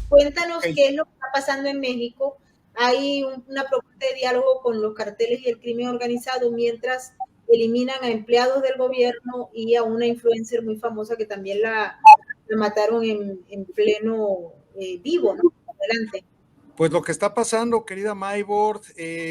Cuéntanos qué es lo que está pasando en México. Hay una propuesta de diálogo con los carteles y el crimen organizado mientras eliminan a empleados del gobierno y a una influencer muy famosa que también la mataron en pleno vivo, ¿no? Adelante. Pues lo que está pasando, querida Maybord,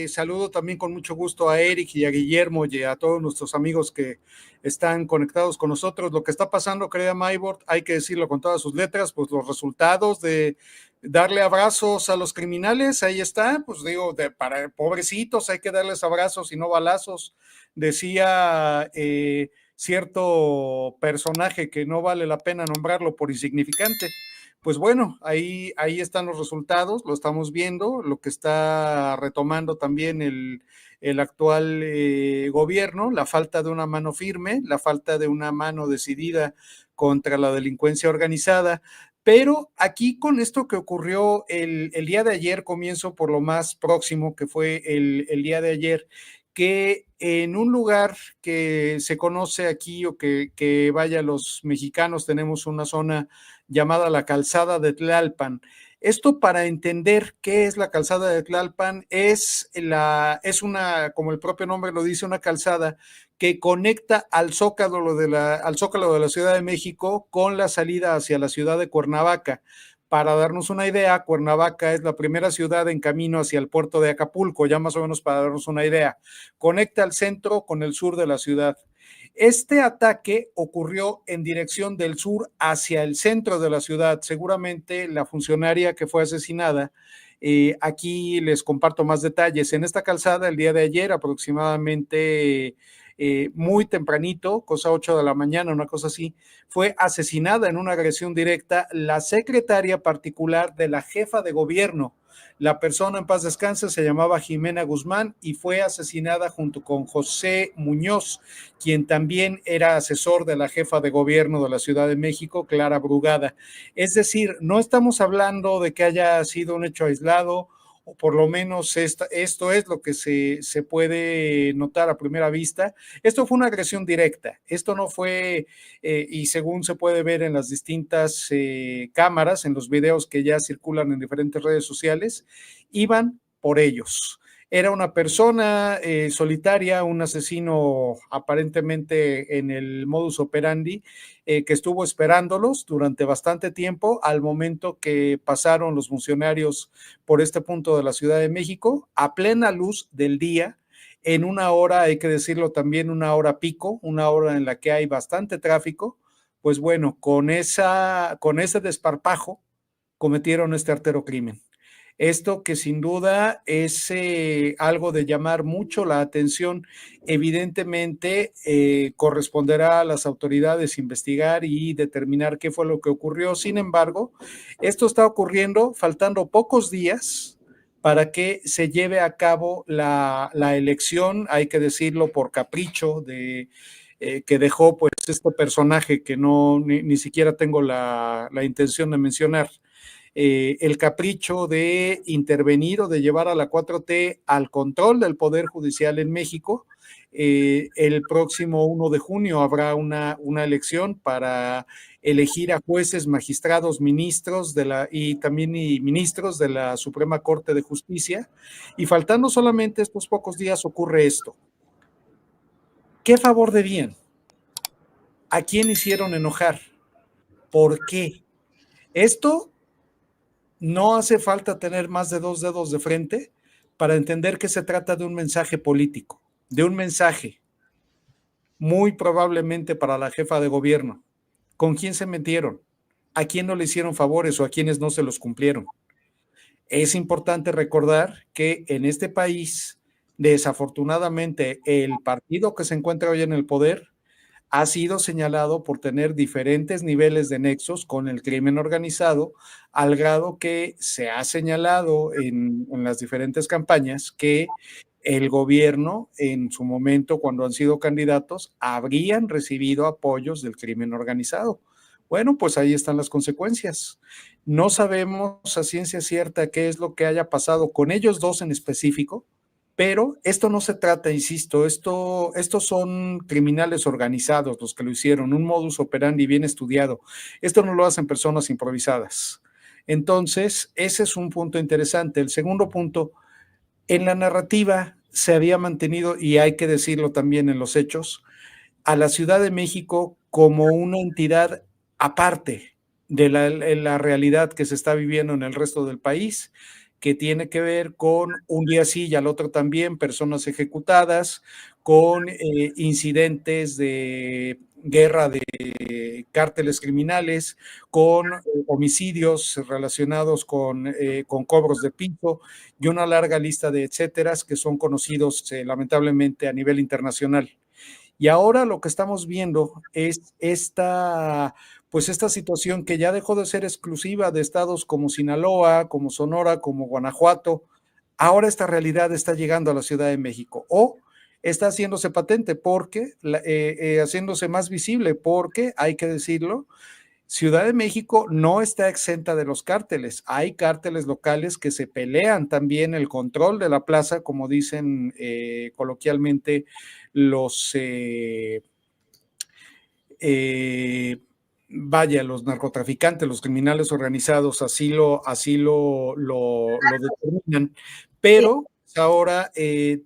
saludo también con mucho gusto a Eric y a Guillermo y a todos nuestros amigos que están conectados con nosotros. Lo que está pasando, querida Maybord, hay que decirlo con todas sus letras, pues los resultados de darle abrazos a los criminales, ahí está, pues digo, para pobrecitos hay que darles abrazos y no balazos, decía cierto personaje que no vale la pena nombrarlo por insignificante. Pues bueno, ahí están los resultados, lo estamos viendo, lo que está retomando también el actual gobierno, la falta de una mano firme, la falta de una mano decidida contra la delincuencia organizada. Pero aquí con esto que ocurrió el día de ayer, comienzo por lo más próximo, que fue el día de ayer, que en un lugar que se conoce aquí o que vaya los mexicanos, tenemos una zona llamada la Calzada de Tlalpan. Esto para entender qué es la Calzada de Tlalpan, es una, como el propio nombre lo dice, una calzada que conecta al Zócalo de la Ciudad de México con la salida hacia la ciudad de Cuernavaca. Para darnos una idea, Cuernavaca es la primera ciudad en camino hacia el puerto de Acapulco, ya más o menos para darnos una idea. Conecta el centro con el sur de la ciudad. Este ataque ocurrió en dirección del sur hacia el centro de la ciudad. Seguramente la funcionaria que fue asesinada, aquí les comparto más detalles. En esta calzada, el día de ayer, aproximadamente muy tempranito, cosa 8 de la mañana, una cosa así, fue asesinada en una agresión directa la secretaria particular de la jefa de gobierno. La persona, en paz descanse, se llamaba Jimena Guzmán y fue asesinada junto con José Muñoz, quien también era asesor de la jefa de gobierno de la Ciudad de México, Clara Brugada. Es decir, no estamos hablando de que haya sido un hecho aislado, o por lo menos esto es lo que se puede notar a primera vista. Esto fue una agresión directa, esto no fue, y según se puede ver en las distintas cámaras, en los videos que ya circulan en diferentes redes sociales, iban por ellos. Era una persona solitaria, un asesino aparentemente en el modus operandi, que estuvo esperándolos durante bastante tiempo al momento que pasaron los funcionarios por este punto de la Ciudad de México, a plena luz del día, en una hora, hay que decirlo también, una hora pico, una hora en la que hay bastante tráfico. Pues bueno, con ese desparpajo cometieron este artero crimen. Esto que sin duda es algo de llamar mucho la atención. Evidentemente corresponderá a las autoridades investigar y determinar qué fue lo que ocurrió. Sin embargo, esto está ocurriendo faltando pocos días para que se lleve a cabo la elección, hay que decirlo por capricho que dejó pues este personaje que no ni siquiera tengo la intención de mencionar. El capricho de intervenir o de llevar a la 4T al control del Poder Judicial en México. El próximo 1 de junio habrá una elección para elegir a jueces, magistrados, ministros y también ministros de la Suprema Corte de Justicia. Y faltando solamente estos pocos días ocurre esto. ¿Qué favor debían? ¿A quién hicieron enojar? ¿Por qué? Esto no hace falta tener más de 2 dedos de frente para entender que se trata de un mensaje político, de un mensaje muy probablemente para la jefa de gobierno. ¿Con quién se metieron? ¿A quién no le hicieron favores o a quienes no se los cumplieron? Es importante recordar que en este país, desafortunadamente, el partido que se encuentra hoy en el poder ha sido señalado por tener diferentes niveles de nexos con el crimen organizado, al grado que se ha señalado en las diferentes campañas que el gobierno en su momento, cuando han sido candidatos, habrían recibido apoyos del crimen organizado. Bueno, pues ahí están las consecuencias. No sabemos a ciencia cierta qué es lo que haya pasado con ellos dos en específico, pero esto no se trata, insisto, estos son criminales organizados los que lo hicieron, un modus operandi bien estudiado. Esto no lo hacen personas improvisadas. Entonces, ese es un punto interesante. El segundo punto, en la narrativa se había mantenido, y hay que decirlo también en los hechos, a la Ciudad de México como una entidad aparte de la realidad que se está viviendo en el resto del país, que tiene que ver con un día sí y al otro también personas ejecutadas, con incidentes de guerra de cárteles criminales, con homicidios relacionados con cobros de piso y una larga lista de etcéteras que son conocidos lamentablemente a nivel internacional. Y ahora lo que estamos viendo es pues esta situación que ya dejó de ser exclusiva de estados como Sinaloa, como Sonora, como Guanajuato. Ahora esta realidad está llegando a la Ciudad de México o está haciéndose patente porque, haciéndose más visible porque, hay que decirlo, Ciudad de México no está exenta de los cárteles. Hay cárteles locales que se pelean también el control de la plaza, como dicen coloquialmente los, vaya, los narcotraficantes, los criminales organizados, así lo determinan. Pero ahora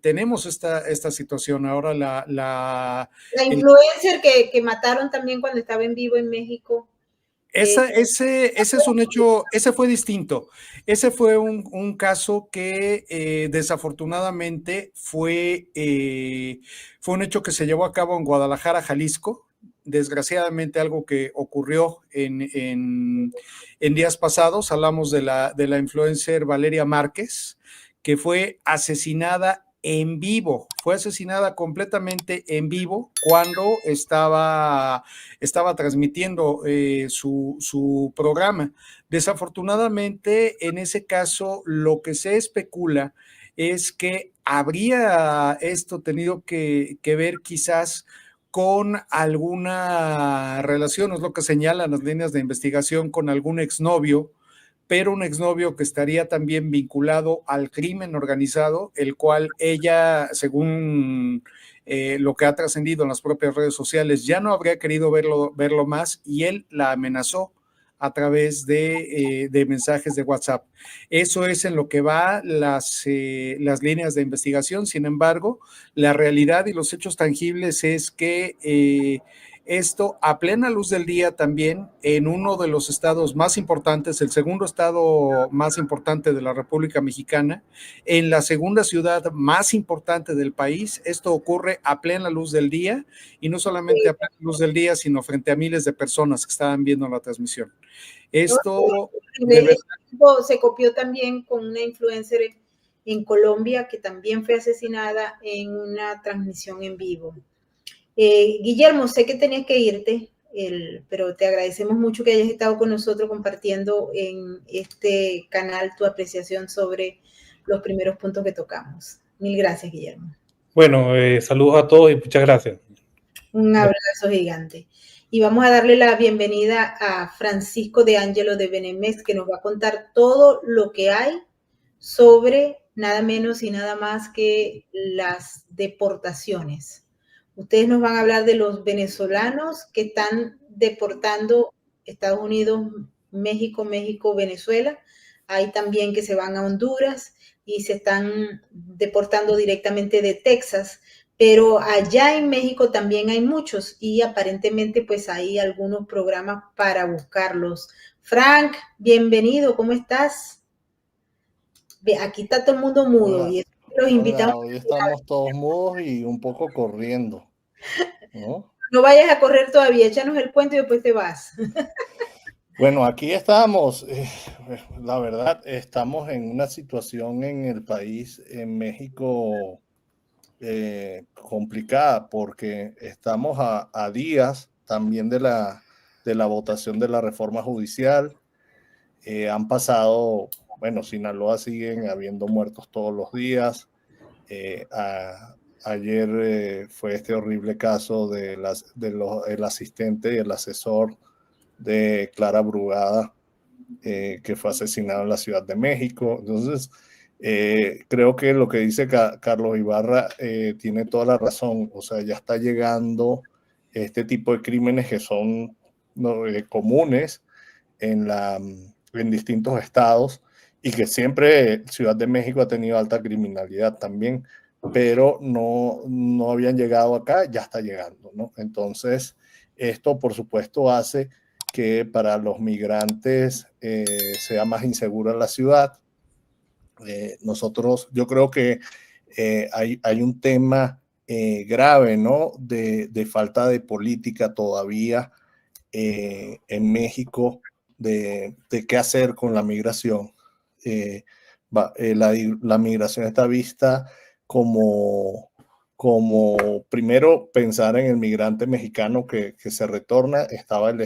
tenemos esta situación. Ahora la influencer que mataron también cuando estaba en vivo en México. Ese es un hecho, ese fue distinto. Ese fue un caso que desafortunadamente fue un hecho que se llevó a cabo en Guadalajara, Jalisco. Desgraciadamente algo que ocurrió en días pasados. Hablamos de la influencer Valeria Márquez, que fue asesinada en vivo, fue asesinada completamente en vivo cuando estaba transmitiendo su programa. Desafortunadamente, en ese caso, lo que se especula es que habría esto tenido que ver quizás con alguna relación, es lo que señalan las líneas de investigación, con algún exnovio, pero un exnovio que estaría también vinculado al crimen organizado, el cual ella, según lo que ha trascendido en las propias redes sociales, ya no habría querido verlo más y él la amenazó a través de mensajes de WhatsApp. Eso es en lo que va las líneas de investigación. Sin embargo, la realidad y los hechos tangibles es que esto a plena luz del día también en uno de los estados más importantes, el segundo estado más importante de la República Mexicana, en la segunda ciudad más importante del país. Esto ocurre a plena luz del día y no solamente a plena luz del día, sino frente a miles de personas que estaban viendo la transmisión. Esto de verdad, se copió también con una influencer en Colombia que también fue asesinada en una transmisión en vivo. Guillermo, sé que tenías que irte, pero te agradecemos mucho que hayas estado con nosotros compartiendo en este canal tu apreciación sobre los primeros puntos que tocamos. Mil gracias, Guillermo. Bueno, saludos a todos y muchas gracias. Un abrazo gigante. Y vamos a darle la bienvenida a Francisco de Ángelo de Benemex, que nos va a contar todo lo que hay sobre nada menos y nada más que las deportaciones. Ustedes nos van a hablar de los venezolanos que están deportando Estados Unidos, México, Venezuela. Hay también que se van a Honduras y se están deportando directamente de Texas. Pero allá en México también hay muchos y aparentemente pues hay algunos programas para buscarlos. Frank, bienvenido, ¿cómo estás? Aquí está todo el mundo mudo. Hola, Y los invitamos. hoy estamos todos mudos y un poco corriendo, ¿no? No vayas a correr todavía, échanos el cuento y después te vas. Bueno, aquí estamos, la verdad, estamos en una situación en el país, en México, complicada porque estamos a días también de la votación de la reforma judicial. Han pasado, bueno, Sinaloa siguen habiendo muertos todos los días. Ayer fue este horrible caso del asistente y el asesor de Clara Brugada, que fue asesinado en la Ciudad de México. Entonces, creo que lo que dice Carlos Ibarra tiene toda la razón. O sea, ya está llegando este tipo de crímenes que son comunes en en distintos estados y que siempre Ciudad de México ha tenido alta criminalidad también, pero no habían llegado acá, ya está llegando, ¿no? Entonces, esto por supuesto hace que para los migrantes sea más insegura la ciudad. Yo creo que hay un tema grave, ¿no? De falta de política todavía en México de qué hacer con la migración. La migración está vista como primero pensar en el migrante mexicano que se retorna. Estaba el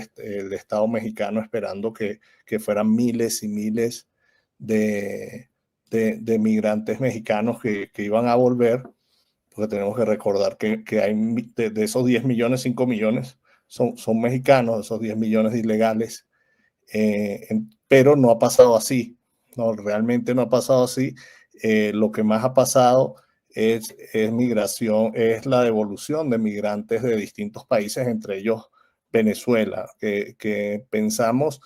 Estado mexicano esperando que fueran miles y miles de migrantes mexicanos que iban a volver, porque tenemos que recordar que hay de esos 10 millones, 5 millones son mexicanos, esos 10 millones de ilegales, pero no ha pasado así, no, realmente no ha pasado así. Lo que más ha pasado es migración, es la devolución de migrantes de distintos países, entre ellos Venezuela, que pensamos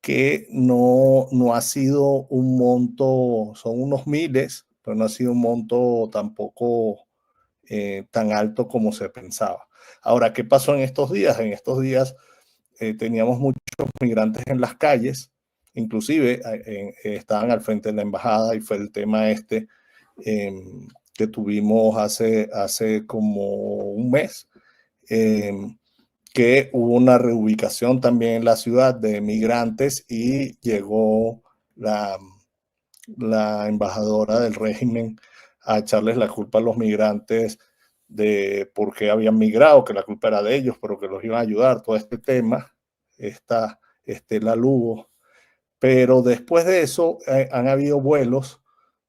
que no ha sido un monto, son unos miles, pero no ha sido un monto tampoco tan alto como se pensaba. Ahora, ¿qué pasó en estos días? En estos días teníamos muchos migrantes en las calles, inclusive estaban al frente de la embajada, y fue el tema que tuvimos hace como un mes, que hubo una reubicación también en la ciudad de migrantes y llegó la embajadora del régimen a echarles la culpa a los migrantes de por qué habían migrado, que la culpa era de ellos, pero que los iban a ayudar. Todo este tema, Estela Lugo. Pero después de eso han habido vuelos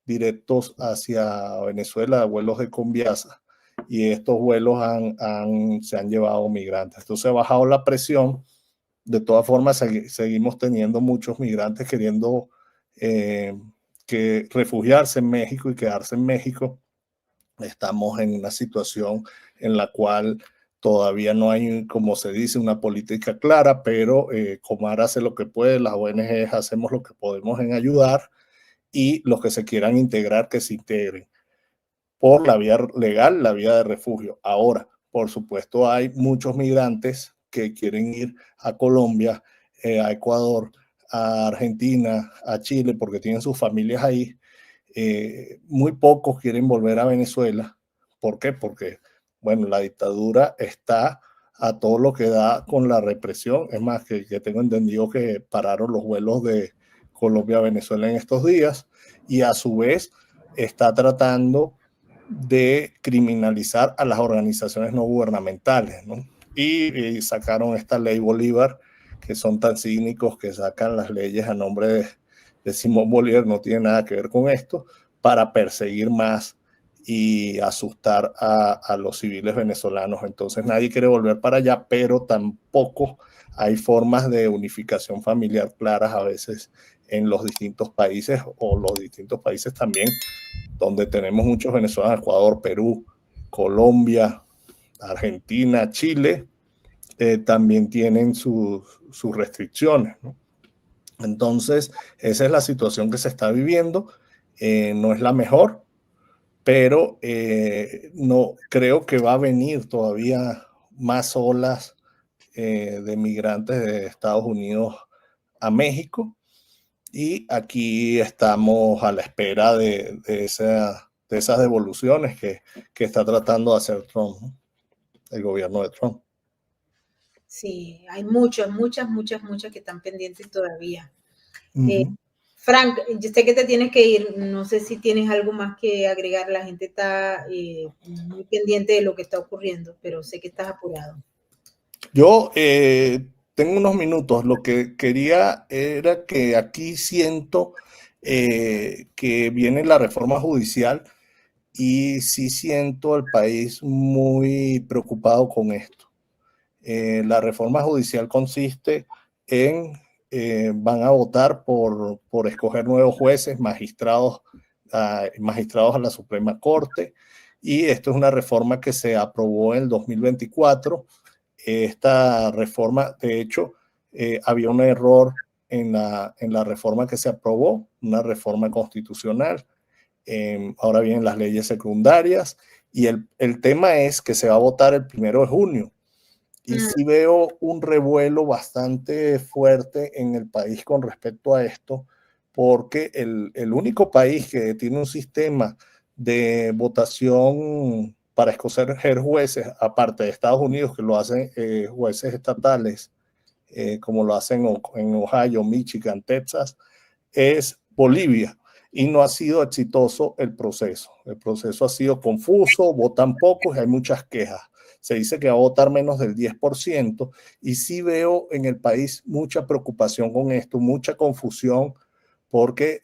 directos hacia Venezuela, vuelos de Conviasa, y estos vuelos se han llevado migrantes. Entonces ha bajado la presión. De todas formas, seguimos teniendo muchos migrantes queriendo que refugiarse en México y quedarse en México. Estamos en una situación en la cual todavía no hay, como se dice, una política clara, pero Comar hace lo que puede, las ONG hacemos lo que podemos en ayudar, y los que se quieran integrar, que se integren por la vía legal, la vía de refugio. Ahora, por supuesto, hay muchos migrantes que quieren ir a Colombia, a Ecuador, a Argentina, a Chile, porque tienen sus familias ahí. Muy pocos quieren volver a Venezuela. ¿Por qué? Porque, bueno, la dictadura está a todo lo que da con la represión. Es más, que tengo entendido que pararon los vuelos de Colombia a Venezuela en estos días, y a su vez está tratando de criminalizar a las organizaciones no gubernamentales, ¿no? Y sacaron esta ley Bolívar, que son tan cínicos que sacan las leyes a nombre de Simón Bolívar, no tiene nada que ver con esto, para perseguir más y asustar a los civiles venezolanos. Entonces nadie quiere volver para allá, pero tampoco hay formas de unificación familiar claras a veces en los distintos países, o los distintos países también donde tenemos muchos venezolanos: Ecuador, Perú, Colombia, Argentina, Chile, también tienen sus restricciones, ¿no? Entonces, esa es la situación que se está viviendo. No es la mejor, pero no creo que va a venir todavía más olas de migrantes de Estados Unidos a México, y aquí estamos a la espera de esas devoluciones que está tratando de hacer Trump, ¿no? El gobierno de Trump. Sí, hay muchas que están pendientes todavía. Frank, yo sé que te tienes que ir, no sé si tienes algo más que agregar. La gente está muy pendiente de lo que está ocurriendo, pero sé que estás apurado. Yo tengo unos minutos. Lo que quería era que aquí siento que viene la reforma judicial, y sí siento el país muy preocupado con esto. La reforma judicial consiste en van a votar por escoger nuevos jueces, magistrados a la Suprema Corte, y esto es una reforma que se aprobó en el 2024. Esta reforma, de hecho, había un error en la reforma que se aprobó, una reforma constitucional. Ahora vienen las leyes secundarias y el tema es que se va a votar el 1 de junio. Y sí veo un revuelo bastante fuerte en el país con respecto a esto, porque el único país que tiene un sistema de votación para escoger jueces, aparte de Estados Unidos, que lo hacen jueces estatales, como lo hacen en Ohio, Michigan, Texas, es Bolivia. Y no ha sido exitoso el proceso. El proceso ha sido confuso, votan pocos y hay muchas quejas. Se dice que va a votar menos del 10%, y sí veo en el país mucha preocupación con esto, mucha confusión, porque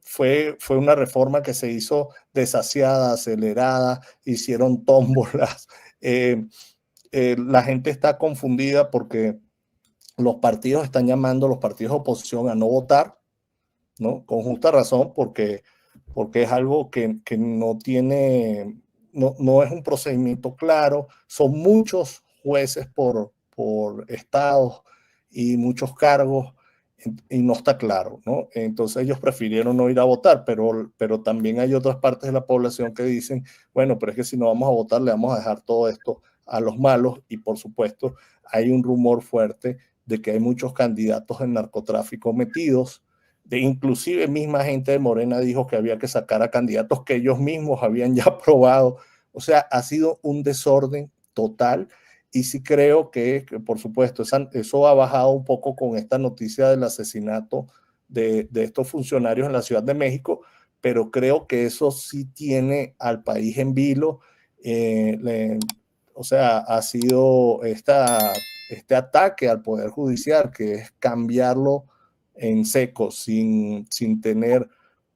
fue una reforma que se hizo desasiada, acelerada, hicieron tómbolas. La gente está confundida porque los partidos están llamando a los partidos de oposición a no votar, ¿no? Con justa razón, porque es algo que no tiene, no es un procedimiento claro, son muchos jueces por estados y muchos cargos, y no está claro, ¿no? Entonces ellos prefirieron no ir a votar, pero también hay otras partes de la población que dicen, bueno, pero es que si no vamos a votar, le vamos a dejar todo esto a los malos, y por supuesto hay un rumor fuerte de que hay muchos candidatos en narcotráfico metidos. Inclusive misma gente de Morena dijo que había que sacar a candidatos que ellos mismos habían ya aprobado. O sea, ha sido un desorden total, y sí creo que por supuesto, eso ha bajado un poco con esta noticia del asesinato de estos funcionarios en la Ciudad de México, pero creo que eso sí tiene al país en vilo. O sea, ha sido este ataque al Poder Judicial, que es cambiarlo en seco, sin tener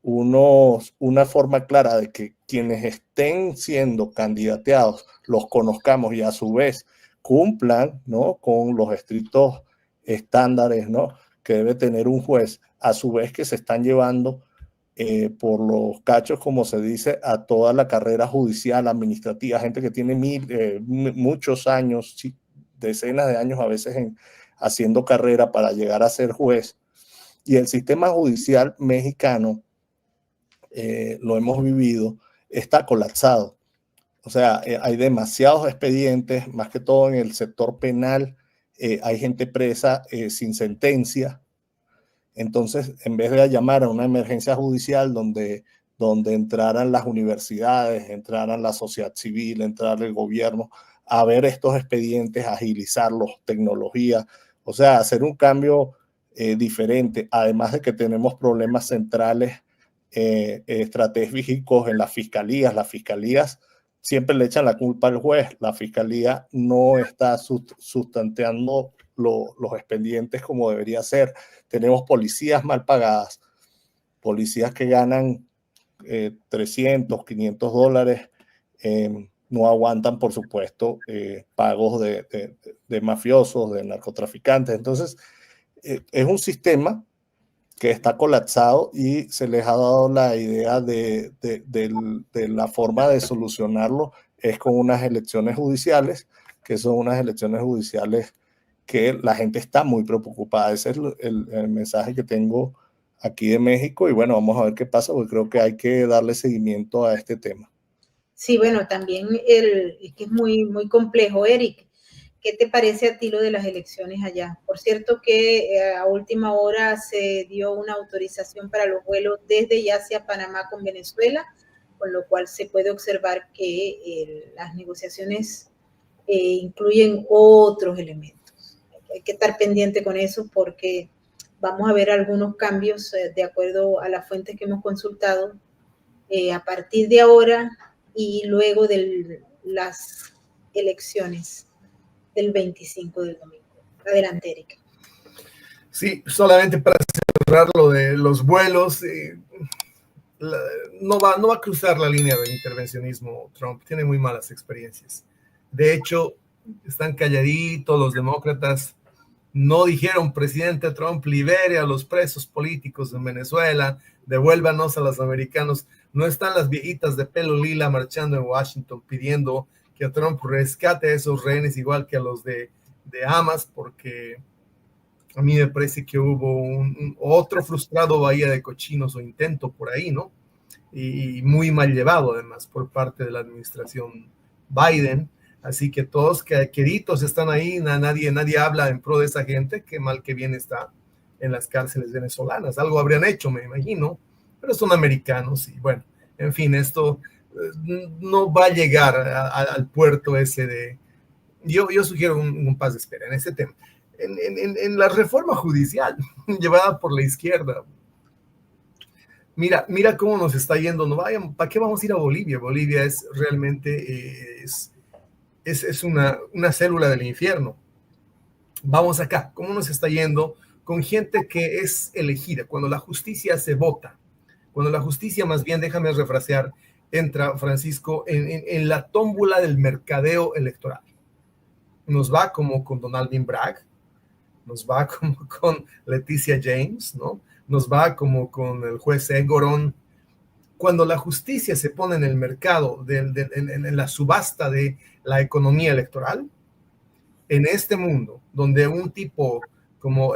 una forma clara de que quienes estén siendo candidateados los conozcamos y a su vez cumplan, ¿no?, con los estrictos estándares, ¿no?, que debe tener un juez, a su vez que se están llevando por los cachos, como se dice, a toda la carrera judicial, administrativa, gente que tiene muchos años, decenas de años a veces haciendo carrera para llegar a ser juez. Y el sistema judicial mexicano, lo hemos vivido, está colapsado. O sea, hay demasiados expedientes, más que todo en el sector penal. Hay gente presa sin sentencia. Entonces, en vez de llamar a una emergencia judicial donde entraran las universidades, entraran la sociedad civil, entrara el gobierno a ver estos expedientes, agilizarlos, tecnología, o sea, hacer un cambio diferente, además de que tenemos problemas centrales estratégicos en las fiscalías siempre le echan la culpa al juez, la fiscalía no está sustanteando los expedientes como debería ser. Tenemos policías mal pagadas, policías que ganan $300, $500, no aguantan, por supuesto, pagos de mafiosos, de narcotraficantes. Entonces, es un sistema que está colapsado, y se les ha dado la idea de la forma de solucionarlo es con unas elecciones judiciales, que son unas elecciones judiciales que la gente está muy preocupada. Ese es el mensaje que tengo aquí de México, y bueno, vamos a ver qué pasa, porque creo que hay que darle seguimiento a este tema. Sí, bueno, también es que es muy, muy complejo, Eric. ¿Qué te parece a ti lo de las elecciones allá? Por cierto que a última hora se dio una autorización para los vuelos desde y hacia Panamá con Venezuela, con lo cual se puede observar que las negociaciones incluyen otros elementos. Hay que estar pendiente con eso, porque vamos a ver algunos cambios de acuerdo a las fuentes que hemos consultado a partir de ahora y luego de las elecciones del 25 del domingo. Adelante, Erika. Sí, solamente para cerrar lo de los vuelos, no va a cruzar la línea del intervencionismo Trump, tiene muy malas experiencias. De hecho, están calladitos los demócratas, no dijeron, presidente Trump, libere a los presos políticos en Venezuela, devuélvanos a los americanos. No están las viejitas de pelo lila marchando en Washington pidiendo que Trump rescate a esos rehenes igual que a los de Hamas, porque A mí me parece que hubo otro frustrado bahía de cochinos o intento por ahí, ¿no? Y muy mal llevado además por parte de la administración Biden. Así que todos queridos están ahí, nadie habla en pro de esa gente, que mal que bien está en las cárceles venezolanas. Algo habrían hecho, me imagino, pero son americanos y bueno, en fin, esto no va a llegar al puerto ese de... Yo sugiero un paz de espera en ese tema. En la reforma judicial llevada por la izquierda, mira cómo nos está yendo. No vayan, ¿para qué vamos a ir a Bolivia? Bolivia es realmente es una célula del infierno. Vamos acá, ¿cómo nos está yendo con gente que es elegida? Cuando la justicia se vota, cuando la justicia, más bien, déjame refrasear, entra, Francisco, en la tómbola del mercadeo electoral. Nos va como con Donaldin Bragg, nos va como con Leticia James, ¿no? Nos va como con el juez Egoron. Cuando la justicia se pone en el mercado, en la subasta de la economía electoral, en este mundo, donde un tipo como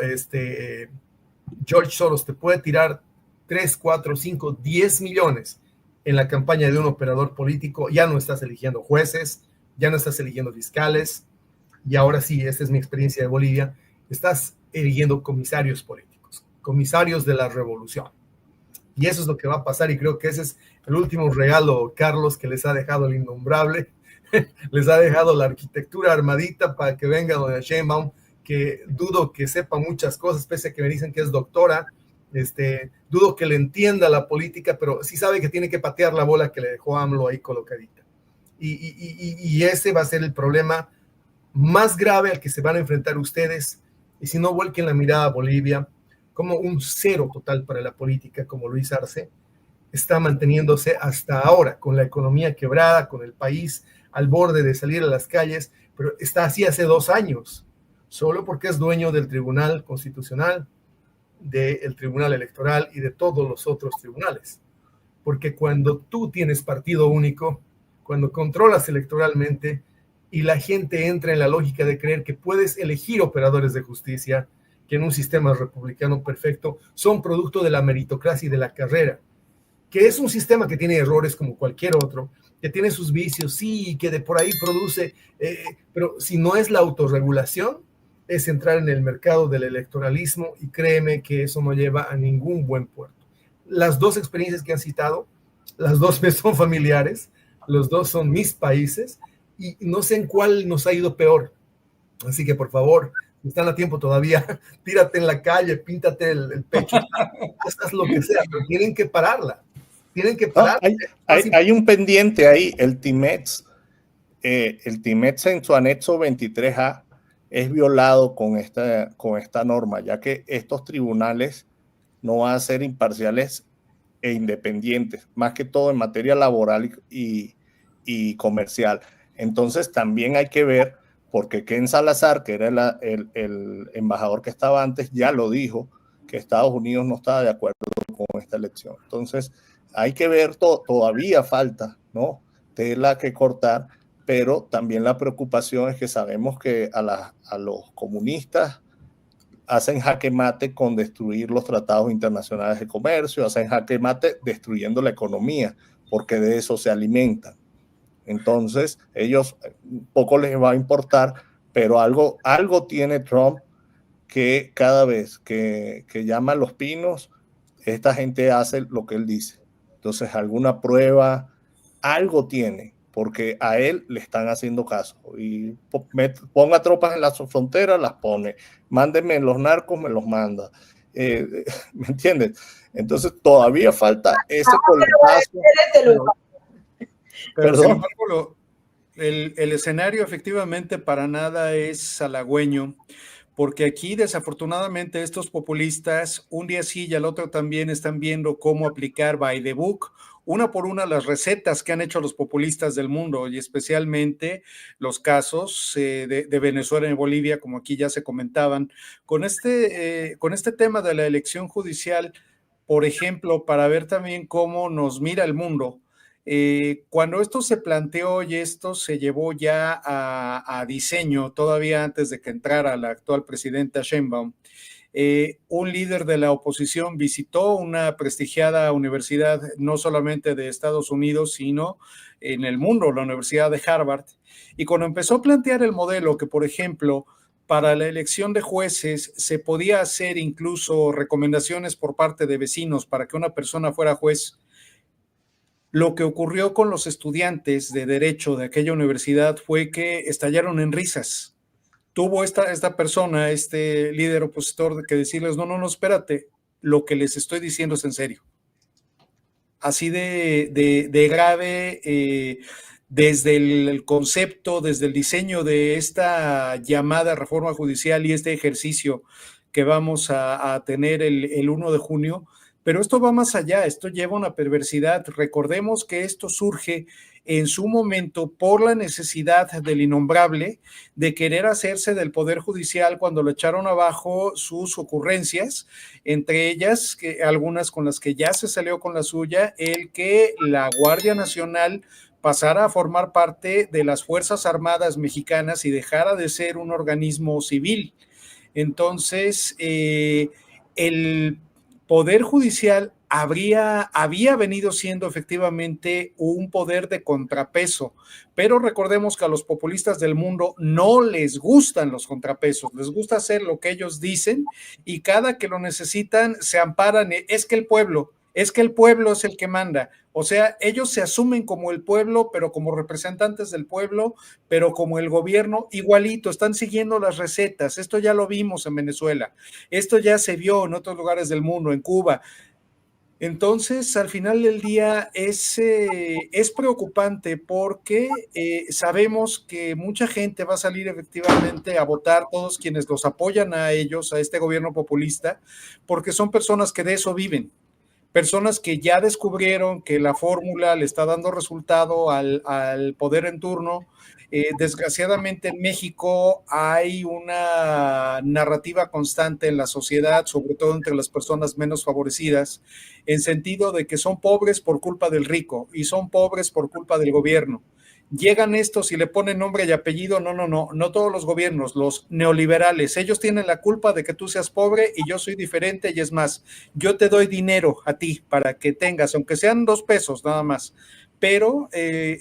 George Soros te puede tirar 3, 4, 5, 10 millones en la campaña de un operador político, ya no estás eligiendo jueces, ya no estás eligiendo fiscales, y ahora sí, esta es mi experiencia de Bolivia, estás eligiendo comisarios políticos, comisarios de la revolución. Y eso es lo que va a pasar, y creo que ese es el último regalo, Carlos, que les ha dejado el innombrable. Les ha dejado la arquitectura armadita para que venga doña Sheinbaum, que dudo que sepa muchas cosas, pese a que me dicen que es doctora. Dudo que le entienda la política, pero sí sabe que tiene que patear la bola que le dejó AMLO ahí colocadita. Y ese va a ser el problema más grave al que se van a enfrentar ustedes. Y si no, vuelquen la mirada a Bolivia, como un cero total para la política, como Luis Arce está manteniéndose hasta ahora, con la economía quebrada, con el país al borde de salir a las calles, pero está así hace 2 años, solo porque es dueño del Tribunal Constitucional, del Tribunal Electoral y de todos los otros tribunales. Porque cuando tú tienes partido único, cuando controlas electoralmente y la gente entra en la lógica de creer que puedes elegir operadores de justicia, que en un sistema republicano perfecto son producto de la meritocracia y de la carrera, que es un sistema que tiene errores como cualquier otro, que tiene sus vicios, sí, que de por ahí produce, pero si no es la autorregulación, es entrar en el mercado del electoralismo, y créeme que eso no lleva a ningún buen puerto. Las 2 experiencias que han citado, las 2 me son familiares, los 2 son mis países, y no sé en cuál nos ha ido peor. Así que, por favor, si están a tiempo todavía, tírate en la calle, píntate el pecho, haz lo que sea, pero tienen que pararla. Tienen que parar. Hay un pendiente ahí, el TIMEX. El TIMEX en su anexo 23A es violado con esta norma, ya que estos tribunales no van a ser imparciales e independientes, más que todo en materia laboral y comercial. Entonces también hay que ver, porque Ken Salazar, que era el embajador que estaba antes, ya lo dijo, que Estados Unidos no estaba de acuerdo con esta elección. Entonces hay que ver, todavía falta, ¿no?, tela que cortar, pero también la preocupación es que sabemos que a los comunistas hacen jaque mate con destruir los tratados internacionales de comercio, hacen jaque mate destruyendo la economía, porque de eso se alimentan. Entonces, ellos poco les va a importar, pero algo tiene Trump, que cada vez que llama a los pinos, esta gente hace lo que él dice. Entonces, alguna prueba, algo tiene, porque a él le están haciendo caso. Y ponga tropas en la frontera, las pone. Mándenme los narcos, me los manda. ¿Me entiendes? Entonces, todavía falta ese coletazo. Pero sin embargo, el escenario efectivamente para nada es halagüeño, porque aquí desafortunadamente estos populistas un día sí y al otro también están viendo cómo aplicar by the book, una por una, las recetas que han hecho los populistas del mundo, y especialmente los casos de Venezuela y Bolivia, como aquí ya se comentaban, con este tema de la elección judicial, por ejemplo, para ver también cómo nos mira el mundo. Cuando esto se planteó y esto se llevó ya a diseño, todavía antes de que entrara la actual presidenta Sheinbaum, un líder de la oposición visitó una prestigiada universidad, no solamente de Estados Unidos, sino en el mundo, la Universidad de Harvard, y cuando empezó a plantear el modelo que, por ejemplo, para la elección de jueces se podía hacer incluso recomendaciones por parte de vecinos para que una persona fuera juez, lo que ocurrió con los estudiantes de derecho de aquella universidad fue que estallaron en risas. Tuvo esta persona, este líder opositor, que decirles, no, espérate, lo que les estoy diciendo es en serio. Así de grave, desde el concepto, desde el diseño de esta llamada reforma judicial y este ejercicio que vamos a tener el 1 de junio, pero esto va más allá, esto lleva una perversidad. Recordemos que esto surge en su momento por la necesidad del innombrable de querer hacerse del Poder Judicial cuando lo echaron abajo sus ocurrencias, entre ellas algunas con las que ya se salió con la suya, el que la Guardia Nacional pasara a formar parte de las Fuerzas Armadas mexicanas y dejara de ser un organismo civil. Entonces, el Poder Judicial había venido siendo efectivamente un poder de contrapeso, pero recordemos que a los populistas del mundo no les gustan los contrapesos, les gusta hacer lo que ellos dicen y cada que lo necesitan se amparan, es que el pueblo es el que manda. O sea, ellos se asumen como el pueblo, pero como representantes del pueblo, pero como el gobierno, igualito, están siguiendo las recetas. Esto ya lo vimos en Venezuela, esto ya se vio en otros lugares del mundo, en Cuba. Entonces, al final del día es preocupante porque sabemos que mucha gente va a salir efectivamente a votar, todos quienes los apoyan a ellos, a este gobierno populista, porque son personas que de eso viven. Personas que ya descubrieron que la fórmula le está dando resultado al poder en turno. Desgraciadamente en México hay una narrativa constante en la sociedad, sobre todo entre las personas menos favorecidas, en sentido de que son pobres por culpa del rico y son pobres por culpa del gobierno. Llegan estos y le ponen nombre y apellido, no todos los gobiernos, los neoliberales, ellos tienen la culpa de que tú seas pobre y yo soy diferente y es más, yo te doy dinero a ti para que tengas, aunque sean 2 pesos nada más, pero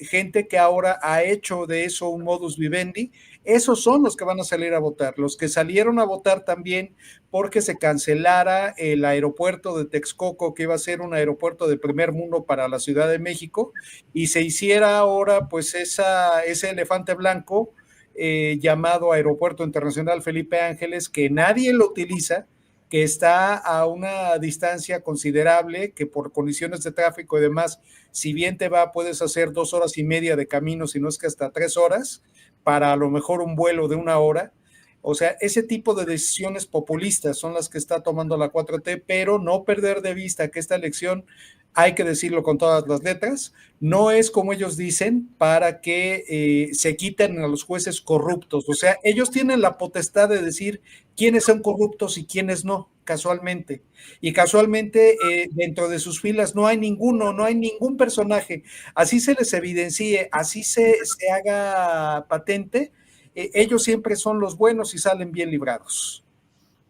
gente que ahora ha hecho de eso un modus vivendi, esos son los que van a salir a votar, los que salieron a votar también porque se cancelara el aeropuerto de Texcoco, que iba a ser un aeropuerto de primer mundo para la Ciudad de México, y se hiciera ahora pues ese elefante blanco llamado Aeropuerto Internacional Felipe Ángeles, que nadie lo utiliza, que está a una distancia considerable, que por condiciones de tráfico y demás, si bien te va, puedes hacer 2 horas y media de camino, si no es que hasta 3 horas, para a lo mejor un vuelo de 1 hora. O sea, ese tipo de decisiones populistas son las que está tomando la 4T, pero no perder de vista que esta elección, hay que decirlo con todas las letras, no es como ellos dicen para que se quiten a los jueces corruptos. O sea, ellos tienen la potestad de decir quiénes son corruptos y quiénes no, casualmente. Y casualmente dentro de sus filas no hay ningún personaje. Así se les evidencie, así se haga patente, ellos siempre son los buenos y salen bien librados.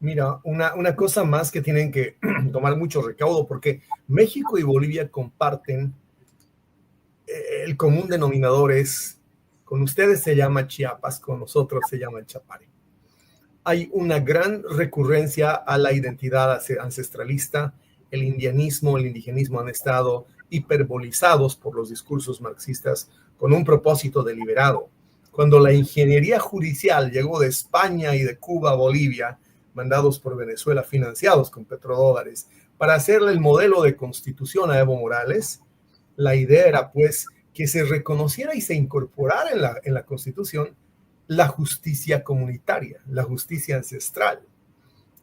Mira, una cosa más que tienen que tomar mucho recaudo, porque México y Bolivia comparten el común denominador es, con ustedes se llama Chiapas, con nosotros se llama Chapare. Hay una gran recurrencia a la identidad ancestralista, el indianismo, el indigenismo han estado hiperbolizados por los discursos marxistas con un propósito deliberado. Cuando la ingeniería judicial llegó de España y de Cuba a Bolivia, mandados por Venezuela, financiados con petrodólares, para hacerle el modelo de constitución a Evo Morales, la idea era pues que se reconociera y se incorporara en la constitución la justicia comunitaria, la justicia ancestral.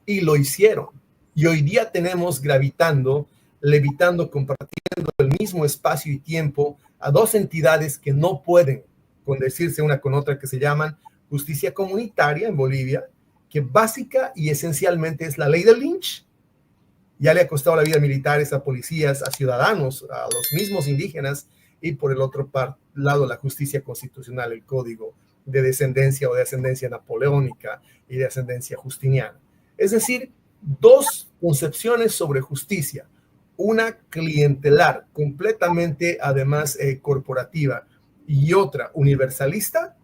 Y lo hicieron. Y hoy día tenemos gravitando, levitando, compartiendo el mismo espacio y tiempo a 2 entidades que no pueden condecirse una con otra, que se llaman justicia comunitaria en Bolivia, que básica y esencialmente es la ley del Lynch. Ya le ha costado la vida a militares, a policías, a ciudadanos, a los mismos indígenas, y por el otro lado la justicia constitucional, el código de descendencia o de ascendencia napoleónica y de ascendencia justiniana. Es decir, dos concepciones sobre justicia, una clientelar, completamente además corporativa, y otra universalista,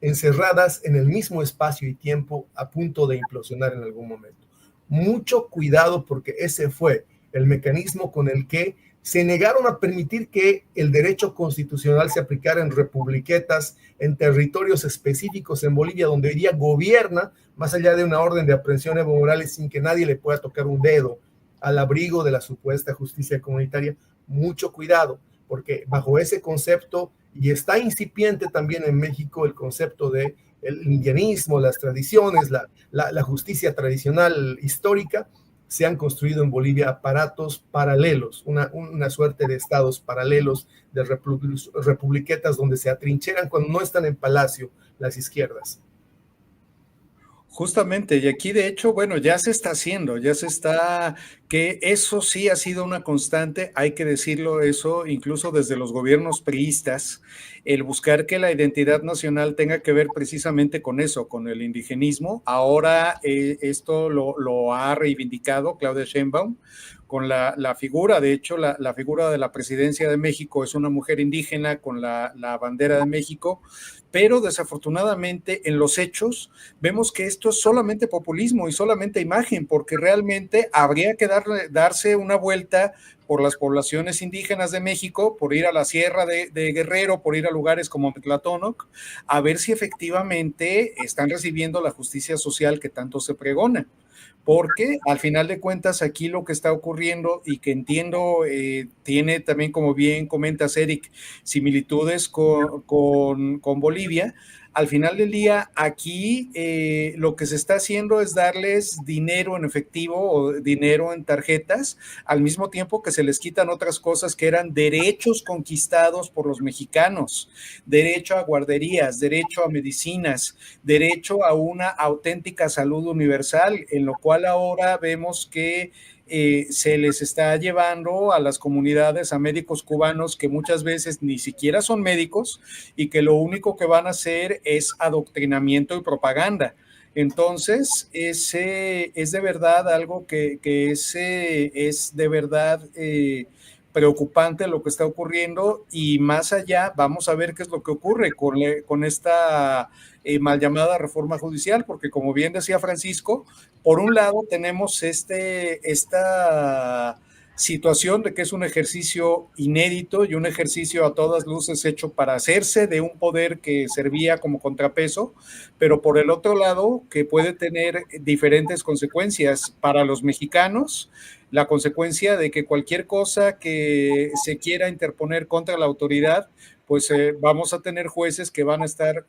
encerradas en el mismo espacio y tiempo, a punto de implosionar en algún momento. Mucho cuidado, porque ese fue el mecanismo con el que se negaron a permitir que el derecho constitucional se aplicara en republiquetas, en territorios específicos en Bolivia, donde hoy día gobierna, más allá de una orden de aprehensión Evo Morales, sin que nadie le pueda tocar un dedo, al abrigo de la supuesta justicia comunitaria. Mucho cuidado, porque bajo ese concepto, y está incipiente también en México el concepto de el indianismo, las tradiciones, la justicia tradicional histórica, se han construido en Bolivia aparatos paralelos, una suerte de estados paralelos, de republiquetas donde se atrincheran cuando no están en palacio las izquierdas. Justamente, y aquí de hecho, bueno, ya se está haciendo, que eso sí ha sido una constante, hay que decirlo eso, incluso desde los gobiernos priistas, el buscar que la identidad nacional tenga que ver precisamente con eso, con el indigenismo. Ahora esto lo ha reivindicado Claudia Sheinbaum con la figura, de hecho, la figura de la presidencia de México es una mujer indígena con la bandera de México, pero desafortunadamente en los hechos vemos que esto es solamente populismo y solamente imagen, porque realmente habría que darse una vuelta por las poblaciones indígenas de México, por ir a la sierra de Guerrero, por ir a lugares como Tlatonoc, a ver si efectivamente están recibiendo la justicia social que tanto se pregona. Porque al final de cuentas aquí lo que está ocurriendo y que entiendo tiene también, como bien comentas, Eric, similitudes con Bolivia. Al final del día, aquí lo que se está haciendo es darles dinero en efectivo o dinero en tarjetas, al mismo tiempo que se les quitan otras cosas que eran derechos conquistados por los mexicanos, derecho a guarderías, derecho a medicinas, derecho a una auténtica salud universal, en lo cual ahora vemos que se les está llevando a las comunidades a médicos cubanos que muchas veces ni siquiera son médicos y que lo único que van a hacer es adoctrinamiento y propaganda. Entonces, ese es de verdad algo que es de verdad preocupante lo que está ocurriendo, y más allá vamos a ver qué es lo que ocurre con esta mal llamada reforma judicial, porque como bien decía Francisco, por un lado tenemos esta situación de que es un ejercicio inédito y un ejercicio a todas luces hecho para hacerse de un poder que servía como contrapeso, pero por el otro lado que puede tener diferentes consecuencias para los mexicanos. La consecuencia de que cualquier cosa que se quiera interponer contra la autoridad, pues vamos a tener jueces que van a estar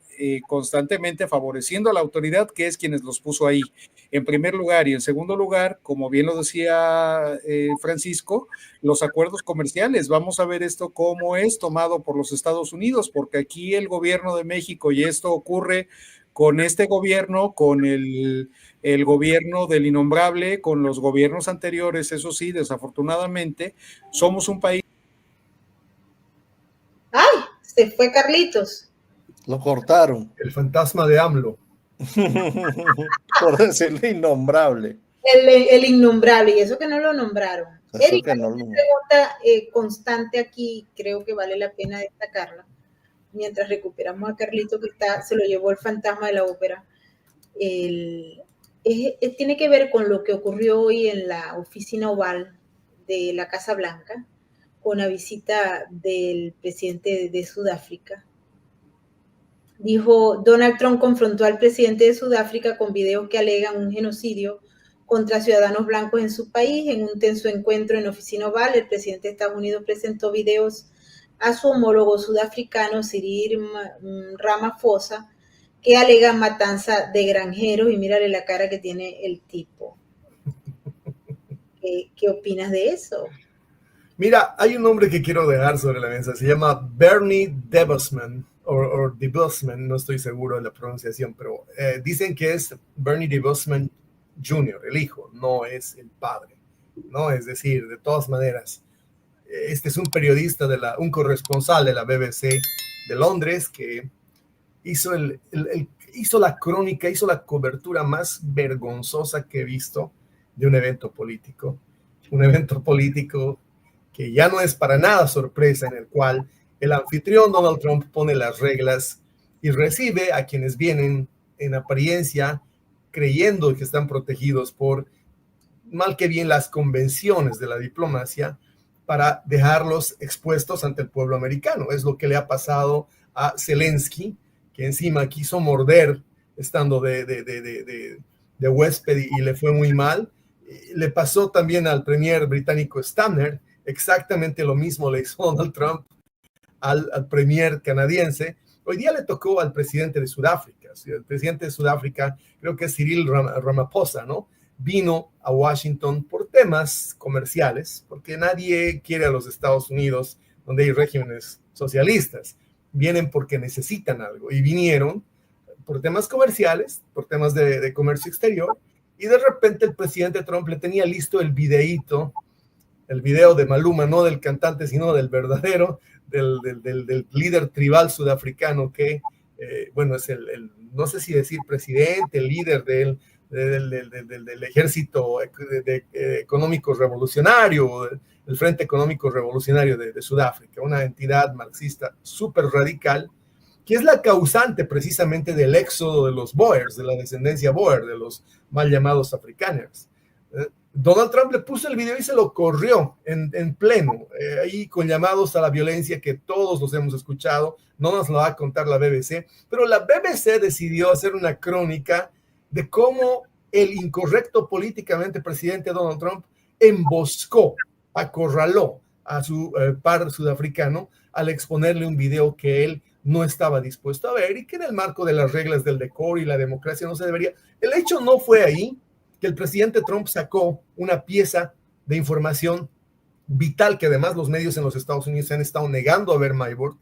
constantemente favoreciendo a la autoridad, que es quienes los puso ahí, en primer lugar. Y en segundo lugar, como bien lo decía Francisco, los acuerdos comerciales. Vamos a ver esto cómo es tomado por los Estados Unidos, porque aquí el gobierno de México, y esto ocurre con este gobierno, con el gobierno del innombrable, con los gobiernos anteriores, eso sí, desafortunadamente, somos un país. ¡Ay! Se fue Carlitos. Lo cortaron. El fantasma de AMLO. Por decirle innombrable. El innombrable, y eso que no lo nombraron. Erika, una pregunta constante aquí, creo que vale la pena destacarla, mientras recuperamos a Carlito, que se lo llevó el fantasma de la ópera. Tiene que ver con lo que ocurrió hoy en la oficina oval de la Casa Blanca, con la visita del presidente de Sudáfrica. Dijo, Donald Trump confrontó al presidente de Sudáfrica con videos que alegan un genocidio contra ciudadanos blancos en su país. En un tenso encuentro en la oficina oval, el presidente de Estados Unidos presentó videos a su homólogo sudafricano, Cyril Ramaphosa, que alegan matanza de granjeros, y mírale la cara que tiene el tipo. ¿Qué opinas de eso? Mira, hay un nombre que quiero dejar sobre la mesa, se llama Bernie DeBusman, o DeBusman, no estoy seguro de la pronunciación, pero dicen que es Bernie DeBusman Jr., el hijo, no es el padre, ¿no? Es decir, de todas maneras, este es un periodista, un corresponsal de la BBC de Londres que hizo la crónica, hizo la cobertura más vergonzosa que he visto de un evento político que ya no es para nada sorpresa, en el cual el anfitrión Donald Trump pone las reglas y recibe a quienes vienen en apariencia creyendo que están protegidos por mal que bien las convenciones de la diplomacia para dejarlos expuestos ante el pueblo americano. Es lo que le ha pasado a Zelensky, que encima quiso morder estando de huésped y le fue muy mal. Le pasó también al premier británico Stammer, exactamente lo mismo le hizo Donald Trump al premier canadiense. Hoy día le tocó al presidente de Sudáfrica. El presidente de Sudáfrica, creo que es Cyril Ramaphosa, ¿no? Vino a Washington por temas comerciales, porque nadie quiere a los Estados Unidos donde hay regímenes socialistas. Vienen porque necesitan algo y vinieron por temas comerciales, por temas de comercio exterior, y de repente el presidente Trump le tenía listo el video de Maluma, no del cantante, sino del verdadero, del líder tribal sudafricano que, bueno, es no sé si decir presidente, el líder del ejército económico revolucionario, el Frente Económico Revolucionario de Sudáfrica, una entidad marxista súper radical, que es la causante precisamente del éxodo de los Boers, de la descendencia Boer, de los mal llamados afrikaners. Donald Trump le puso el video y se lo corrió en pleno, ahí con llamados a la violencia que todos los hemos escuchado. No nos lo va a contar la BBC, pero la BBC decidió hacer una crónica de cómo el incorrecto políticamente presidente Donald Trump emboscó, acorraló a su par sudafricano al exponerle un video que él no estaba dispuesto a ver y que en el marco de las reglas del decoro y la democracia no se debería. El hecho no fue ahí que el presidente Trump sacó una pieza de información vital que además los medios en los Estados Unidos se han estado negando a ver, Maybord,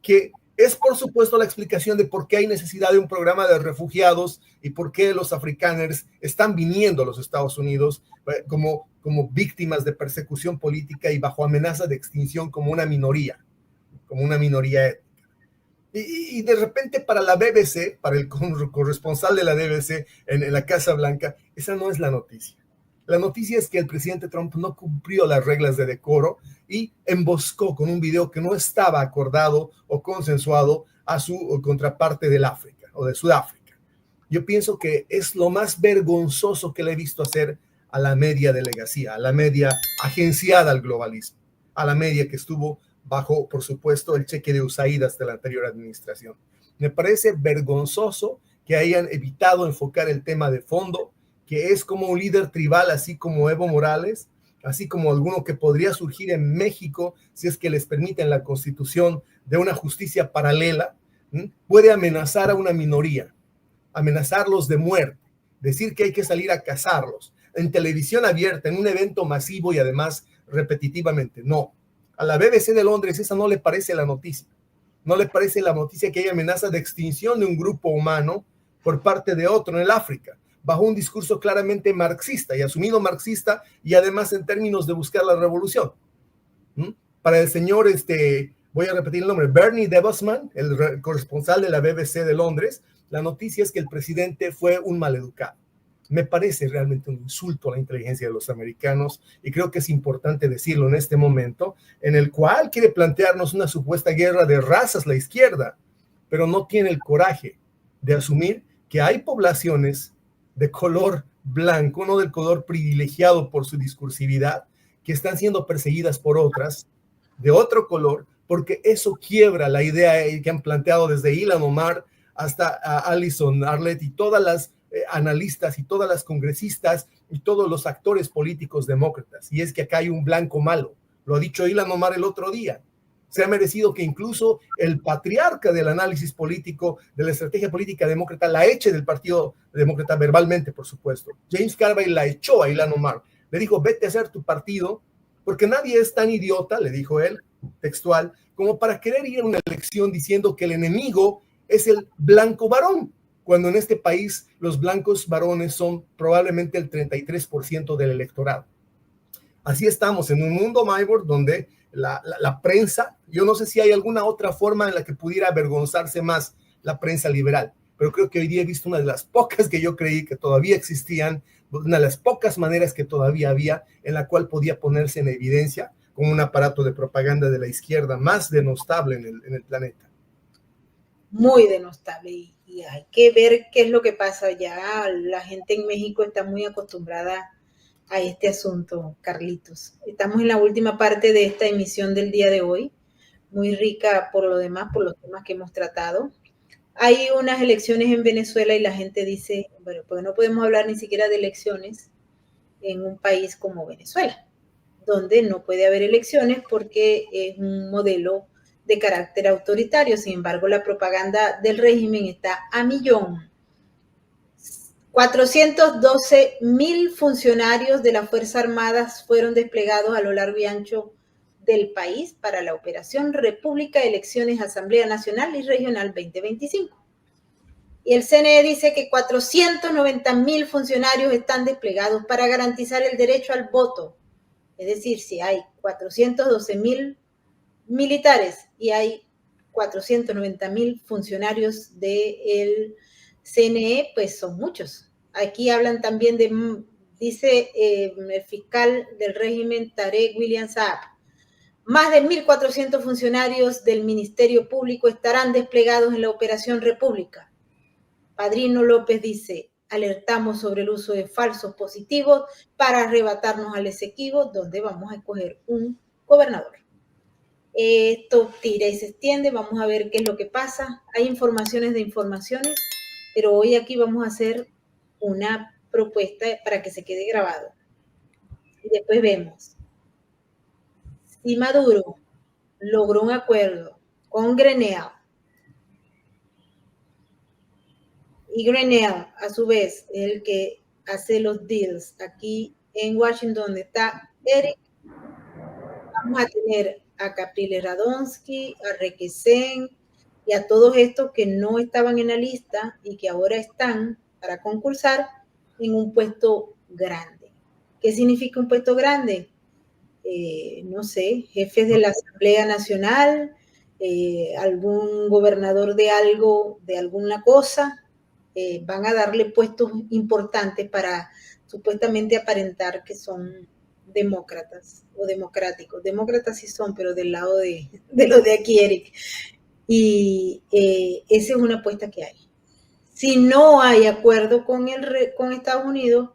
que es por supuesto la explicación de por qué hay necesidad de un programa de refugiados y por qué los afrikaners están viniendo a los Estados Unidos como víctimas de persecución política y bajo amenaza de extinción como una minoría étnica. Y de repente para la BBC, para el corresponsal de la BBC en la Casa Blanca, esa no es la noticia. La noticia es que el presidente Trump no cumplió las reglas de decoro y emboscó con un video que no estaba acordado o consensuado a su contraparte del África o de Sudáfrica. Yo pienso que es lo más vergonzoso que le he visto hacer a la media delegacía, a la media agenciada al globalismo, a la media que estuvo bajo, por supuesto, el cheque de USAID hasta la anterior administración. Me parece vergonzoso que hayan evitado enfocar el tema de fondo, que es como un líder tribal, así como Evo Morales, así como alguno que podría surgir en México, si es que les permiten la constitución de una justicia paralela, puede amenazar a una minoría, amenazarlos de muerte, decir que hay que salir a cazarlos, en televisión abierta, en un evento masivo y además repetitivamente. No. A la BBC de Londres esa no le parece la noticia. No le parece la noticia que hay amenaza de extinción de un grupo humano por parte de otro en el África, bajo un discurso claramente marxista y asumido marxista y además en términos de buscar la revolución. Para el señor, voy a repetir el nombre, Bernie Devosman, el corresponsal de la BBC de Londres, la noticia es que el presidente fue un maleducado. Me parece realmente un insulto a la inteligencia de los americanos y creo que es importante decirlo en este momento en el cual quiere plantearnos una supuesta guerra de razas la izquierda, pero no tiene el coraje de asumir que hay poblaciones de color blanco, no del color privilegiado por su discursividad, que están siendo perseguidas por otras de otro color, porque eso quiebra la idea que han planteado desde Ilhan Omar hasta Alison Arlett y todas las analistas y todas las congresistas y todos los actores políticos demócratas, y es que acá hay un blanco malo. Lo ha dicho Ilhan Omar el otro día. Se ha merecido que incluso el patriarca del análisis político, de la estrategia política demócrata, la eche del Partido Demócrata verbalmente, por supuesto. James Carville la echó a Ilhan Omar. Le dijo, vete a hacer tu partido, porque nadie es tan idiota, le dijo él, textual, como para querer ir a una elección diciendo que el enemigo es el blanco varón, cuando en este país los blancos varones son probablemente el 33% del electorado. Así estamos en un mundo, Maybord, donde la prensa, yo no sé si hay alguna otra forma en la que pudiera avergonzarse más la prensa liberal, pero creo que hoy día he visto una de las pocas que yo creí que todavía existían, una de las pocas maneras que todavía había en la cual podía ponerse en evidencia con un aparato de propaganda de la izquierda más denostable en el planeta. Muy denostable, y hay que ver qué es lo que pasa. Ya la gente en México está muy acostumbrada a este asunto, Carlitos. Estamos en la última parte de esta emisión del día de hoy, muy rica por lo demás, por los temas que hemos tratado. Hay unas elecciones en Venezuela y la gente dice, bueno, pues no podemos hablar ni siquiera de elecciones en un país como Venezuela, donde no puede haber elecciones porque es un modelo de carácter autoritario. Sin embargo, la propaganda del régimen está a millón. 412,000 funcionarios de las Fuerzas Armadas fueron desplegados a lo largo y ancho del país para la Operación República, Elecciones, Asamblea Nacional y Regional 2025. Y el CNE dice que 490,000 funcionarios están desplegados para garantizar el derecho al voto. Es decir, si hay 412,000 militares y hay 490,000 funcionarios del CNE, pues son muchos. Aquí hablan también dice el fiscal del régimen Tarek William Saab, más de 1,400 funcionarios del Ministerio Público estarán desplegados en la Operación República. Padrino López dice, alertamos sobre el uso de falsos positivos para arrebatarnos al Esequibo, donde vamos a escoger un gobernador. Esto tira y se extiende, vamos a ver qué es lo que pasa. Hay informaciones de informaciones, pero hoy aquí vamos a hacer una propuesta para que se quede grabado. Y después vemos. Si Maduro logró un acuerdo con Grenell, y Grenell, a su vez, es el que hace los deals aquí en Washington, donde está Eric, vamos a tener a Capriles Radonsky, a Requesén y a todos estos que no estaban en la lista y que ahora están para concursar en un puesto grande. ¿Qué significa un puesto grande? No sé, jefes de la Asamblea Nacional, algún gobernador de algo, de alguna cosa, van a darle puestos importantes para supuestamente aparentar que son demócratas o democráticos. Demócratas sí son, pero del lado de los de aquí, Eric. Y esa es una apuesta que hay. Si no hay acuerdo con Estados Unidos,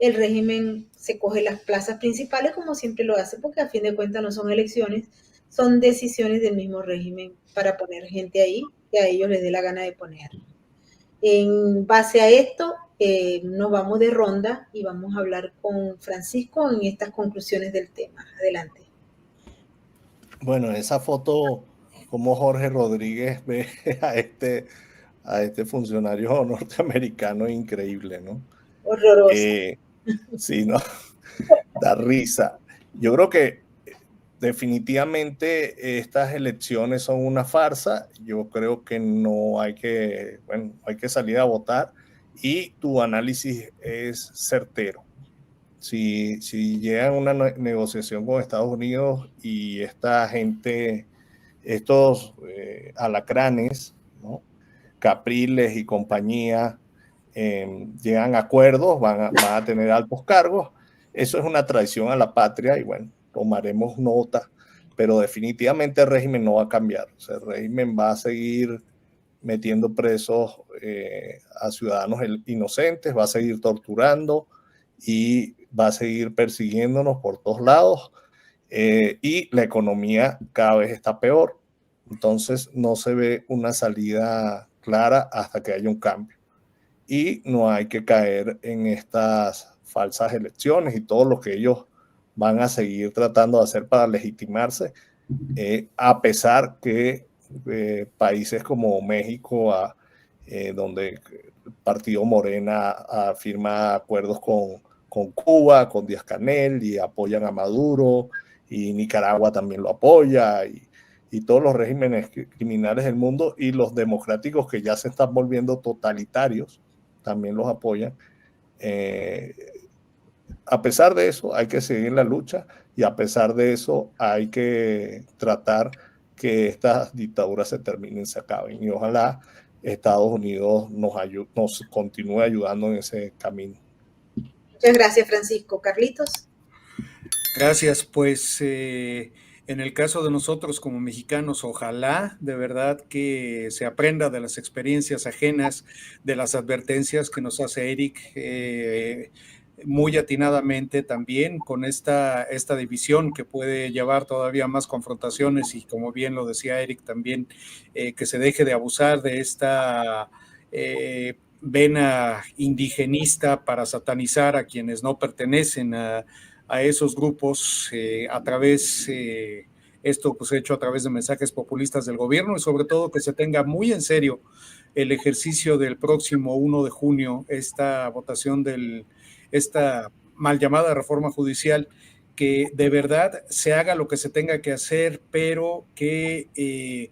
el régimen se coge las plazas principales como siempre lo hace, porque a fin de cuentas no son elecciones, son decisiones del mismo régimen para poner gente ahí que a ellos les dé la gana de poner. En base a esto, nos vamos de ronda y vamos a hablar con Francisco en estas conclusiones del tema. Adelante. Bueno, esa foto, como Jorge Rodríguez ve a este funcionario norteamericano, increíble, ¿no? Horroroso. Sí, ¿no? Da risa. Yo creo que definitivamente estas elecciones son una farsa. Yo creo que no hay que, bueno, hay que salir a votar y tu análisis es certero. Si llegan a una negociación con Estados Unidos y esta gente, estos alacranes, ¿no? Capriles y compañía, llegan a acuerdos, van a tener altos cargos. Eso es una traición a la patria y bueno, tomaremos nota, pero definitivamente el régimen no va a cambiar. O sea, el régimen va a seguir metiendo presos a ciudadanos inocentes, va a seguir torturando y va a seguir persiguiéndonos por todos lados, y la economía cada vez está peor. Entonces no se ve una salida clara hasta que haya un cambio. Y no hay que caer en estas falsas elecciones y todo lo que ellos van a seguir tratando de hacer para legitimarse, a pesar que países como México, donde el partido Morena firma acuerdos con Cuba, con Díaz-Canel, y apoyan a Maduro, y Nicaragua también lo apoya, y todos los regímenes criminales del mundo y los democráticos que ya se están volviendo totalitarios también los apoyan. A pesar de eso hay que seguir la lucha, y a pesar de eso hay que tratar que estas dictaduras se terminen, se acaben, y ojalá Estados Unidos nos continúe ayudando en ese camino. Muchas gracias, Francisco. Carlitos. Gracias, pues en el caso de nosotros como mexicanos, ojalá de verdad que se aprenda de las experiencias ajenas, de las advertencias que nos hace Eric, muy atinadamente también con esta división que puede llevar todavía más confrontaciones y como bien lo decía Eric también, que se deje de abusar de esta vena indigenista para satanizar a quienes no pertenecen a esos grupos a través, esto pues hecho a través de mensajes populistas del gobierno y sobre todo que se tenga muy en serio el ejercicio del próximo 1 de junio, esta votación esta mal llamada reforma judicial, que de verdad se haga lo que se tenga que hacer, pero que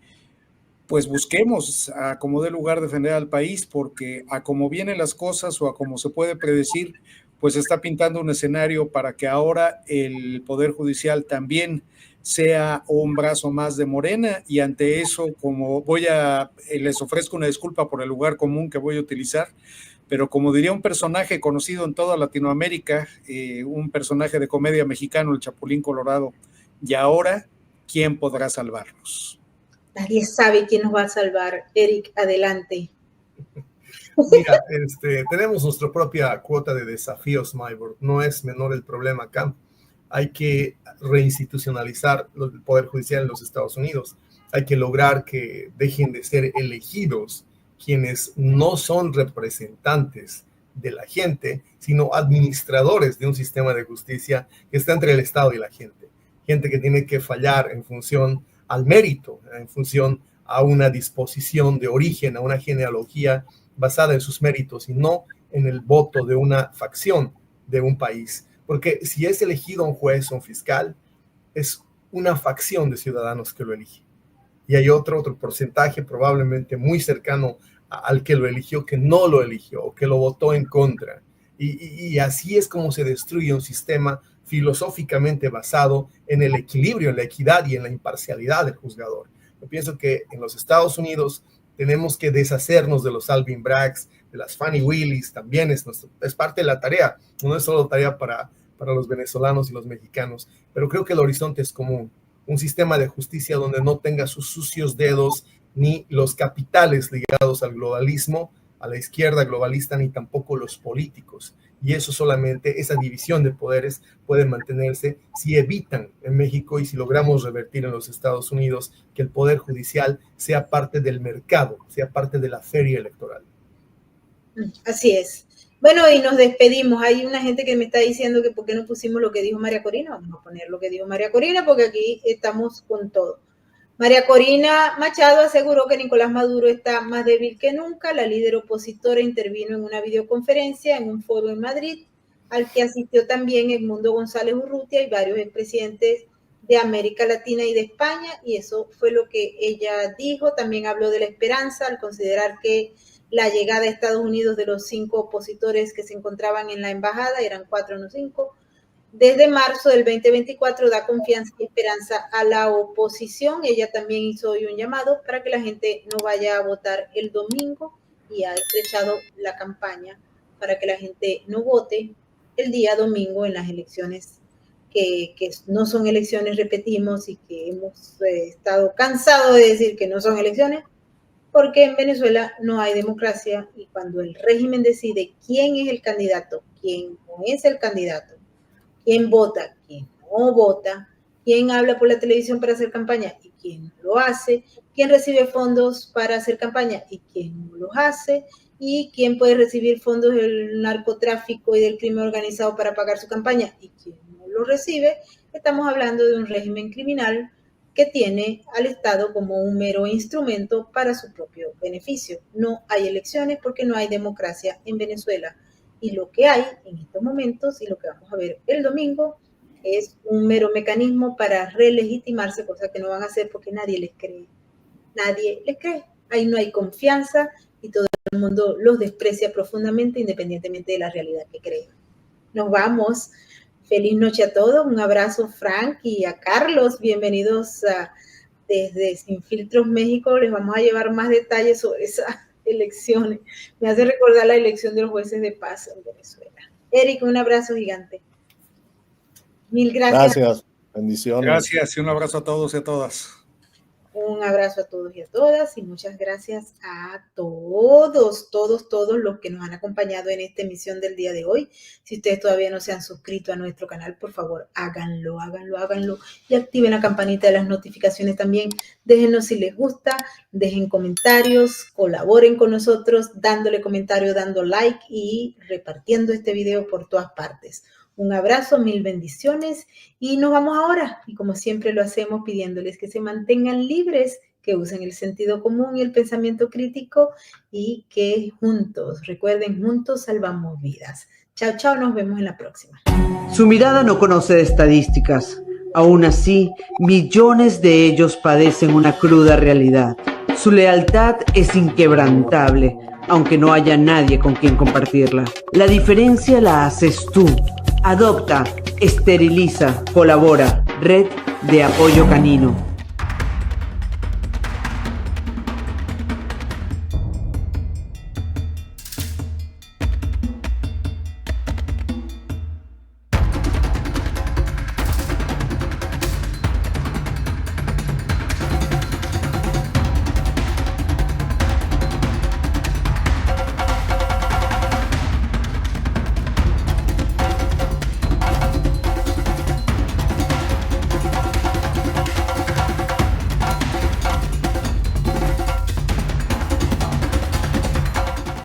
pues busquemos a como dé lugar defender al país, porque a como vienen las cosas o a como se puede predecir, pues está pintando un escenario para que ahora el Poder Judicial también sea un brazo más de Morena, y ante eso, como les ofrezco una disculpa por el lugar común que voy a utilizar, pero como diría un personaje conocido en toda Latinoamérica, un personaje de comedia mexicano, el Chapulín Colorado, y ahora, ¿quién podrá salvarnos? Nadie sabe quién nos va a salvar. Eric, adelante. Mira, tenemos nuestra propia cuota de desafíos, Maybor. No es menor el problema acá. Hay que reinstitucionalizar el Poder Judicial en los Estados Unidos. Hay que lograr que dejen de ser elegidos quienes no son representantes de la gente, sino administradores de un sistema de justicia que está entre el Estado y la gente. Gente que tiene que fallar en función al mérito, en función a una disposición de origen, a una genealogía basada en sus méritos y no en el voto de una facción de un país. Porque si es elegido un juez o un fiscal, es una facción de ciudadanos que lo elige. Y hay otro porcentaje probablemente muy cercano al que lo eligió, que no lo eligió o que lo votó en contra. Y así es como se destruye un sistema filosóficamente basado en el equilibrio, en la equidad y en la imparcialidad del juzgador. Yo pienso que en los Estados Unidos tenemos que deshacernos de los Alvin Braggs, de las Fannie Willis, también es parte de la tarea, no es solo tarea para los venezolanos y los mexicanos, pero creo que el horizonte es común, un sistema de justicia donde no tenga sus sucios dedos ni los capitales ligados al globalismo, a la izquierda globalista, ni tampoco los políticos. Y eso solamente, esa división de poderes puede mantenerse si evitan en México y si logramos revertir en los Estados Unidos que el Poder Judicial sea parte del mercado, sea parte de la feria electoral. Así es. Bueno, y nos despedimos. Hay una gente que me está diciendo que por qué no pusimos lo que dijo María Corina. Vamos a poner lo que dijo María Corina porque aquí estamos con todo. María Corina Machado aseguró que Nicolás Maduro está más débil que nunca. La líder opositora intervino en una videoconferencia en un foro en Madrid, al que asistió también Edmundo González Urrutia y varios expresidentes de América Latina y de España, y eso fue lo que ella dijo. También habló de la esperanza al considerar que la llegada a Estados Unidos de los 5 opositores que se encontraban en la embajada, eran 4, no 5, desde marzo del 2024 da confianza y esperanza a la oposición. Ella también hizo hoy un llamado para que la gente no vaya a votar el domingo y ha estrechado la campaña para que la gente no vote el día domingo en las elecciones que no son elecciones, repetimos, y que hemos estado cansados de decir que no son elecciones, porque en Venezuela no hay democracia y cuando el régimen decide quién es el candidato, quién no es el candidato, quién vota, quién no vota, quién habla por la televisión para hacer campaña y quién no lo hace, quién recibe fondos para hacer campaña y quién no los hace, y quién puede recibir fondos del narcotráfico y del crimen organizado para pagar su campaña y quién no lo recibe. Estamos hablando de un régimen criminal que tiene al Estado como un mero instrumento para su propio beneficio. No hay elecciones porque no hay democracia en Venezuela. Y lo que hay en estos momentos y lo que vamos a ver el domingo es un mero mecanismo para relegitimarse, cosa que no van a hacer porque nadie les cree. Nadie les cree. Ahí no hay confianza y todo el mundo los desprecia profundamente independientemente de la realidad que creen. Nos vamos. Feliz noche a todos. Un abrazo, Frank, y a Carlos. Bienvenidos desde Sin Filtros México. Les vamos a llevar más detalles sobre esas elecciones. Me hace recordar la elección de los jueces de paz en Venezuela. Eric, un abrazo gigante. Mil gracias. Gracias, bendiciones. Gracias y un abrazo a todos y a todas. Un abrazo a todos y a todas y muchas gracias a todos los que nos han acompañado en esta emisión del día de hoy. Si ustedes todavía no se han suscrito a nuestro canal, por favor, háganlo y activen la campanita de las notificaciones también. Déjenos si les gusta, dejen comentarios, colaboren con nosotros, dándole comentario, dando like y repartiendo este video por todas partes. Un abrazo, mil bendiciones y nos vamos ahora. Y como siempre lo hacemos pidiéndoles que se mantengan libres, que usen el sentido común y el pensamiento crítico y que juntos, recuerden, juntos salvamos vidas. Chao, chao, nos vemos en la próxima. Su mirada no conoce de estadísticas. Aún así, millones de ellos padecen una cruda realidad. Su lealtad es inquebrantable, aunque no haya nadie con quien compartirla. La diferencia la haces tú. Adopta, esteriliza, colabora. Red de Apoyo Canino.